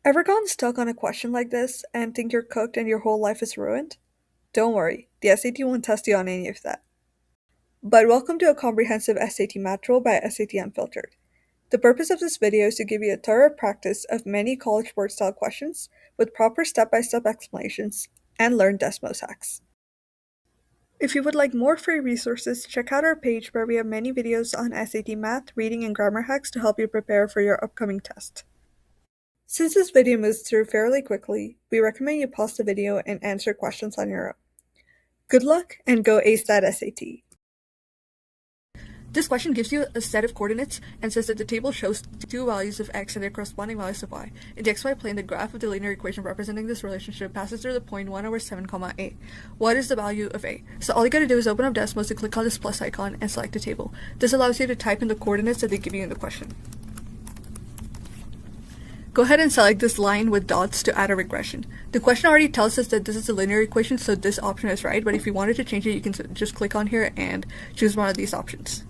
Ever gotten stuck on a question like this and think you're cooked and your whole life is ruined? Don't worry, the SAT won't test you on any of that. But welcome to a comprehensive SAT math roll by SAT Unfiltered. The purpose of this video is to give you a thorough practice of many college board style questions with proper step-by-step explanations and learn Desmos Hacks. If you would like more free resources, check out our page where we have many videos on SAT math, reading, and grammar hacks to help you prepare for your upcoming test. Since this video moves through fairly quickly, we recommend you pause the video and answer questions on your own. Good luck and go ace that SAT! This question gives you a set of coordinates and says that the table shows two values of x and their corresponding values of y. In the xy plane, the graph of the linear equation representing this relationship passes through the point 1/7, a. What is the value of a? So all you gotta do is open up Desmos to click on this plus icon and select the table. This allows you to type in the coordinates that they give you in the question. Go ahead and select this line with dots to add a regression. The question already tells us that this is a linear equation, so this option is right, but if you wanted to change it, you can just click on here and choose one of these options.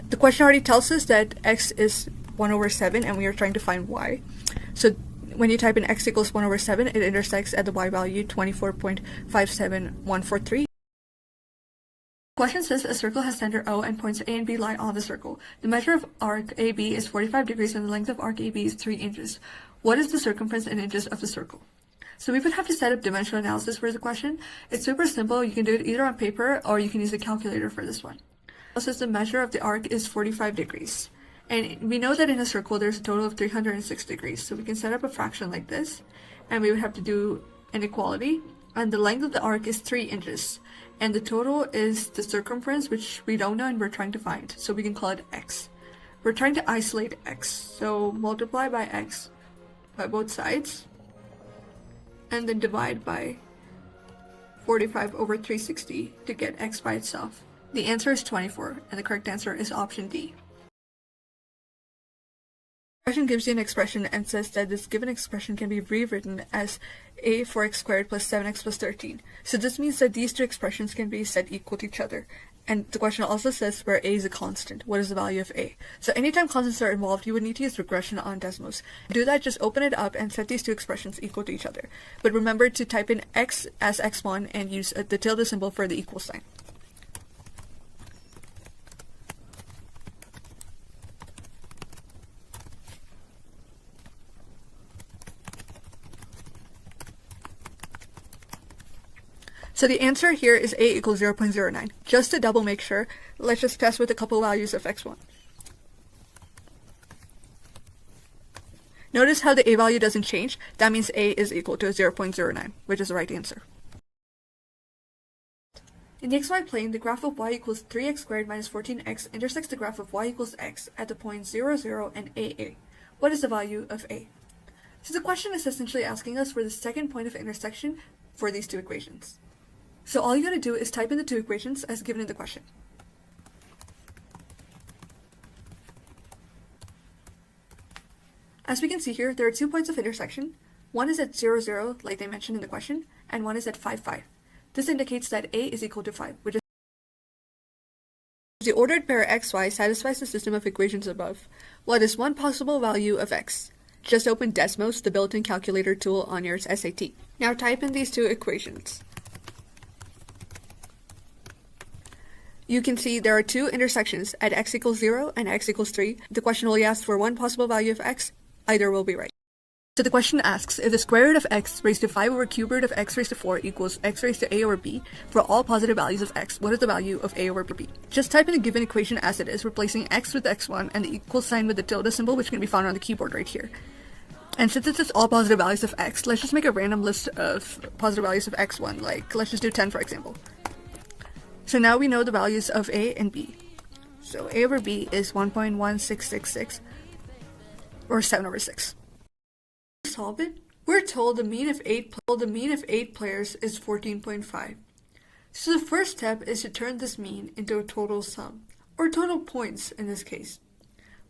The question already tells us that x is 1/7 and we are trying to find y. So when you type in x equals 1/7, it intersects at the y value 24.57143. The question says a circle has center O and points A and B lie on the circle. The measure of arc AB is 45 degrees and the length of arc AB is 3 inches. What is the circumference in inches of the circle? So we would have to set up dimensional analysis for the question. It's super simple. You can do it either on paper or you can use a calculator for this one. It says the measure of the arc is 45 degrees. And we know that in a circle there's a total of 306 degrees. So we can set up a fraction like this and we would have to do an equality. And the length of the arc is 3 inches. And the total is the circumference, which we don't know and we're trying to find. So we can call it x. We're trying to isolate x. So multiply by x by both sides. And then divide by 45/360 to get x by itself. The answer is 24, and the correct answer is option D. The question gives you an expression and says that this given expression can be rewritten as a 4x squared plus 7x plus 13. So this means that these two expressions can be set equal to each other. And the question also says where a is a constant. What is the value of a? So anytime constants are involved, you would need to use regression on Desmos. To do that, just open it up and set these two expressions equal to each other. But remember to type in x as x1 and use the tilde symbol for the equal sign. So the answer here is a equals 0.09. Just to double make sure, let's just test with a couple values of x1. Notice how the a value doesn't change. That means a is equal to 0.09, which is the right answer. In the xy plane, the graph of y equals 3x squared minus 14x intersects the graph of y equals x at the points 0, 0, and a. What is the value of a? So the question is essentially asking us for the second point of intersection for these two equations. So all you gotta do is type in the two equations as given in the question. As we can see here, there are 2 points of intersection. One is at 0, 0, like they mentioned in the question, and one is at 5, 5. This indicates that a is equal to 5, which is the ordered pair xy satisfies the system of equations above. What is one possible value of x? Just open Desmos, the built-in calculator tool on your SAT. Now type in these two equations. You can see there are two intersections at x equals 0 and x equals 3. The question only asks for one possible value of x. Either will be right. So the question asks, if the square root of x raised to 5 over cube root of x raised to 4 equals x raised to a over b, for all positive values of x, what is the value of a over b? Just type in the given equation as it is, replacing x with x1 and the equal sign with the tilde symbol, which can be found on the keyboard right here. And since this is all positive values of x, let's just make a random list of positive values of x1, like let's just do 10 for example. So now we know the values of a and b. So a over b is 1.1666, or 7 over 6. To solve it, we're told the mean of 8 players is 14.5. So the first step is to turn this mean into a total sum, or total points in this case.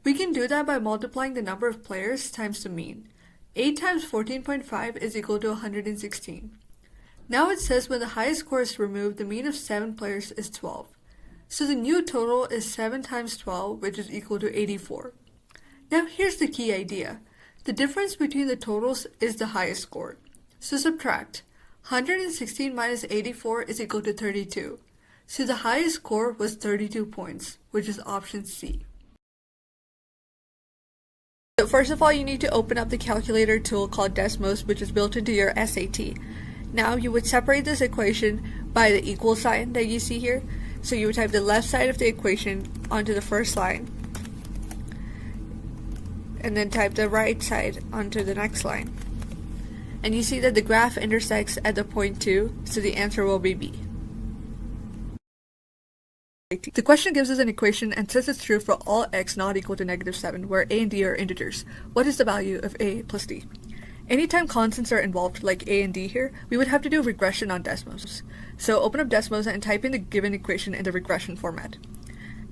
We can do that by multiplying the number of players times the mean. 8 times 14.5 is equal to 116. Now it says when the highest score is removed, the mean of 7 players is 12. So the new total is 7 times 12, which is equal to 84. Now here's the key idea. The difference between the totals is the highest score. So subtract. 116 minus 84 is equal to 32. So the highest score was 32 points, which is option C. So first of all, you need to open up the calculator tool called Desmos, which is built into your SAT. Now you would separate this equation by the equal sign that you see here. So you would type the left side of the equation onto the first line, and then type the right side onto the next line. And you see that the graph intersects at the point 2, so the answer will be B. The question gives us an equation and says it's true for all x not equal to -7, where a and d are integers. What is the value of a plus d? Anytime constants are involved, like a and d here, we would have to do regression on Desmos. So open up Desmos and type in the given equation in the regression format.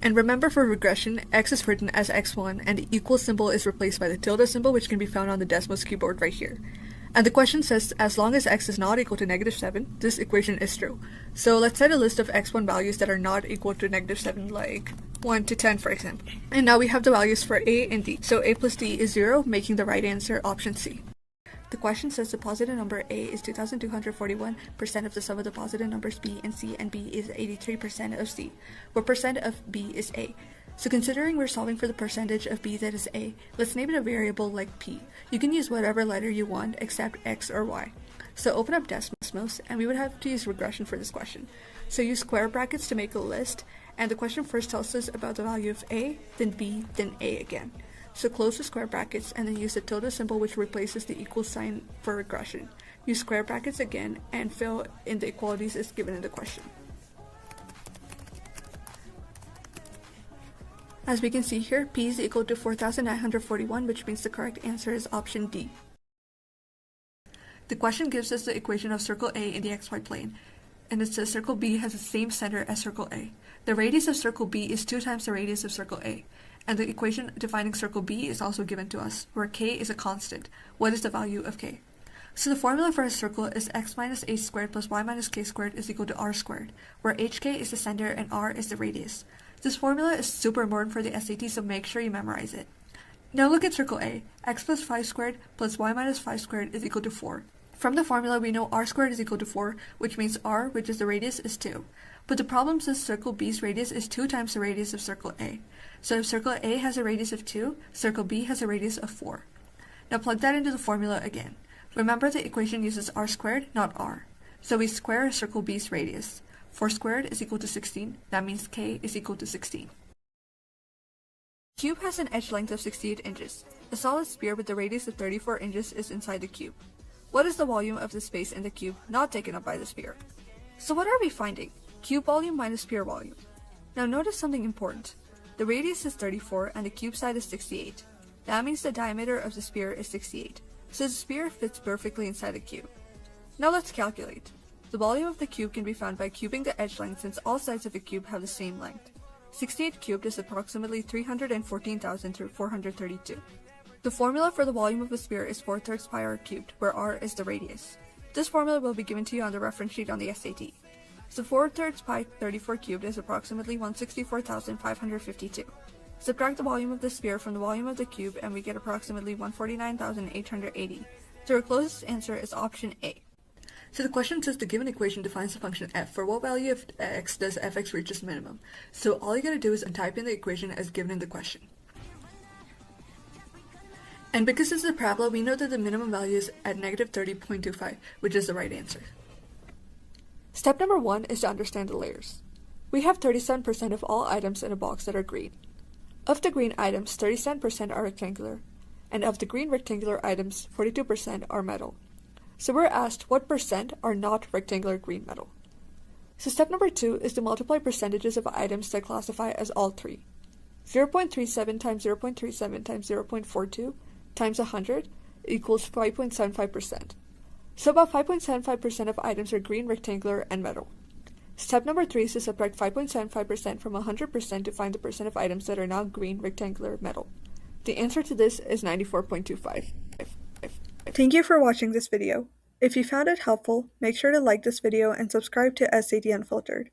And remember, for regression, x is written as x1 and the equal symbol is replaced by the tilde symbol, which can be found on the Desmos keyboard right here. And the question says, as long as x is not equal to -7, this equation is true. So let's set a list of x1 values that are not equal to -7, like 1 to 10 for example. And now we have the values for a and d. So a plus d is 0, making the right answer option C. The question says the positive number a is 2,241% of the sum of the positive numbers b and c, and b is 83% of c, where percent of b is a. So considering we're solving for the percentage of b that is a, let's name it a variable like p. You can use whatever letter you want except x or y. So open up Desmos, and we would have to use regression for this question. So use square brackets to make a list, and the question first tells us about the value of a, then b, then a again. So close the square brackets and then use the tilde symbol, which replaces the equal sign for regression. Use square brackets again and fill in the equalities as given in the question. As we can see here, p is equal to 4,941, which means the correct answer is option D. The question gives us the equation of circle A in the xy plane, and it says circle B has the same center as circle A. The radius of circle B is 2 times the radius of circle A, and the equation defining circle B is also given to us, where k is a constant. What is the value of k? So the formula for a circle is x minus h squared plus y minus k squared is equal to r squared, where hk is the center and r is the radius. This formula is super important for the SAT, so make sure you memorize it. Now look at circle A. X plus 5 squared plus y minus 5 squared is equal to 4. From the formula, we know r squared is equal to 4, which means r, which is the radius, is 2. But the problem says circle B's radius is 2 times the radius of circle A. So if circle A has a radius of 2, circle B has a radius of 4. Now plug that into the formula again. Remember, the equation uses r squared, not r. So we square circle B's radius. 4 squared is equal to 16. That means k is equal to 16. The cube has an edge length of 68 inches. A solid sphere with a radius of 34 inches is inside the cube. What is the volume of the space in the cube not taken up by the sphere? So what are we finding? Cube volume minus sphere volume. Now notice something important. The radius is 34 and the cube side is 68. That means the diameter of the sphere is 68. So the sphere fits perfectly inside the cube. Now let's calculate. The volume of the cube can be found by cubing the edge length, since all sides of a cube have the same length. 68 cubed is approximately 314,432. The formula for the volume of a sphere is 4/3 pi r cubed, where r is the radius. This formula will be given to you on the reference sheet on the SAT. So 4/3 pi 34 cubed is approximately 164,552. Subtract the volume of the sphere from the volume of the cube and we get approximately 149,880. So our closest answer is option A. So the question says the given equation defines the function f. For what value of x does fx reach its minimum? So all you gotta do is type in the equation as given in the question. And because it's a parabola, we know that the minimum value is at -30.25, which is the right answer. Step number 1 is to understand the layers. We have 37% of all items in a box that are green. Of the green items, 37% are rectangular, and of the green rectangular items, 42% are metal. So we're asked what percent are not rectangular green metal. So step number 2 is to multiply percentages of items that classify as all three. 0.37 times 0.37 times 0.42 times 100 equals 5.75%. So about 5.75% of items are green, rectangular, and metal. Step number 3 is to subtract 5.75% from 100% to find the percent of items that are not green, rectangular, metal. The answer to this is 94.25. Thank you for watching this video. If you found it helpful, make sure to like this video and subscribe to SAT Unfiltered.